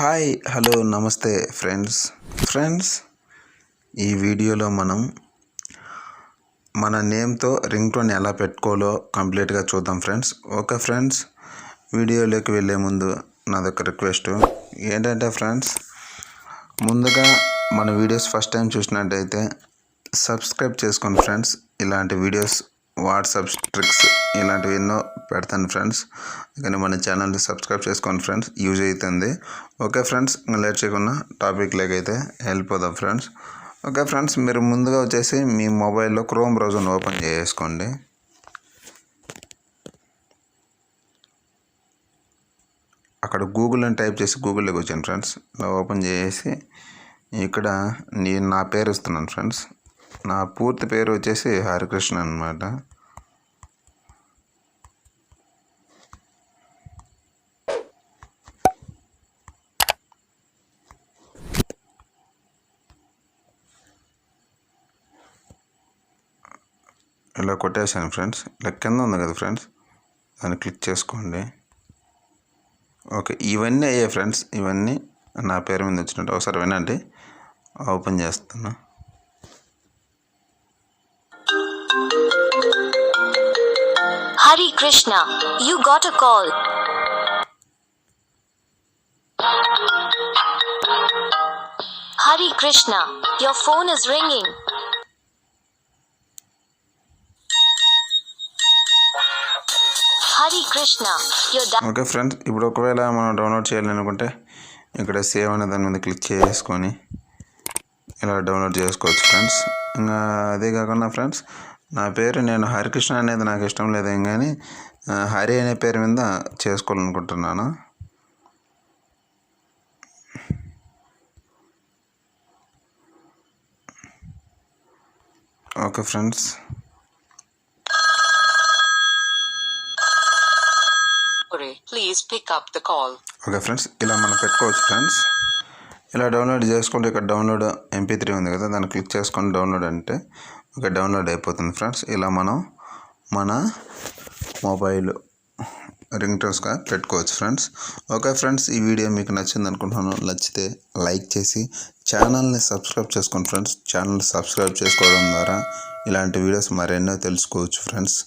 Hi hello నమస్తే friends ఈ వీడియోలో మనం మన నేమ్తో రింగ్ టోన్ ఎలా పెట్టుకోవాలో కంప్లీట్గా చూద్దాం ఫ్రెండ్స్. ఓకే ఫ్రెండ్స్, వీడియోలోకి వెళ్ళే ముందు నాదొక రిక్వెస్ట్ ఏంటంటే ఫ్రెండ్స్, ముందుగా మన వీడియోస్ ఫస్ట్ టైం చూసినట్టయితే సబ్స్క్రైబ్ చేసుకోండి ఫ్రెండ్స్. ఇలాంటి వీడియోస్ వాట్సాప్ ట్రిక్స్ ఇలాంటివి ఎన్నో పెడతాను ఫ్రెండ్స్, కానీ మన ఛానల్ని సబ్స్క్రైబ్ చేసుకోండి ఫ్రెండ్స్, యూజ్ అవుతుంది. ఓకే ఫ్రెండ్స్, లేట్ చేయకుండా టాపిక్లోకి అయితే వెళ్ళిపోదాం ఫ్రెండ్స్. ఓకే ఫ్రెండ్స్, మీరు ముందుగా వచ్చేసి మీ మొబైల్లో క్రోమ్ బ్రౌజర్ని ఓపెన్ చేసుకోండి. అక్కడ గూగుల్ అని టైప్ చేసి గూగుల్లోకి వచ్చాను ఫ్రెండ్స్. ఇలా ఓపెన్ చేసి ఇక్కడ నేను నా పేరు ఇస్తున్నాను ఫ్రెండ్స్. నా పూర్తి పేరు వచ్చేసి హరికృష్ణ అన్నమాట. ఇలా కొట్టేసాను ఫ్రెండ్స్. ఇలా కింద ఉంది కదా ఫ్రెండ్స్, దాన్ని క్లిక్ చేసుకోండి. ఓకే, ఇవన్నీ అయ్యాయి ఫ్రెండ్స్. ఇవన్నీ నా పేరు మీద వచ్చినట్టు ఒకసారి వినండి. ఓపెన్ చేస్తున్నా. Hari Krishna, you got a call. Hari Krishna, your phone is ringing. Hari Krishna, your okay friends, ఇప్పుడు ఒకవేళ మనం డౌన్లోడ్ చేయాలనుకుంటే ఇక్కడ సేవ్ అనే దాని మీద క్లిక్ చేసుకొని ఇలా డౌన్లోడ్ చేసుకోవచ్చు ఫ్రెండ్స్. ఇంకా అదే కాకుండా ఫ్రెండ్స్, నా పేరు నేను హరికృష్ణ అనేది నాకు ఇష్టం లేదు, కానీ హరి అనే పేరు మీద చేసుకోవాలనుకుంటున్నాను. Okay friends, please pick up the call. Okay friends, ఇలా మనం పెట్టుకోవచ్చు ఫ్రెండ్స్. ఇలా డౌన్లోడ్ చేసుకుంటే ఇక్కడ డౌన్లోడ్ MP3 ఉంది కదా, దాన్ని క్లిక్ చేసుకొని డౌన్లోడ్ అంటే ఓకే డౌన్లోడ్ అయిపోతుంది ఫ్రెండ్స్. ఇలా మనం మన మొబైల్ రింగ్ టోన్స్గా పెట్టుకోవచ్చు ఫ్రెండ్స్. ఓకే ఫ్రెండ్స్, ఈ వీడియో మీకు నచ్చింది అనుకుంటున్నాను. నచ్చితే లైక్ చేసి ఛానల్ని సబ్స్క్రైబ్ చేసుకోండి ఫ్రెండ్స్. ఛానల్ సబ్స్క్రైబ్ చేసుకోవడం ద్వారా ఇలాంటి వీడియోస్ మరెన్నో తెలుసుకోవచ్చు ఫ్రెండ్స్.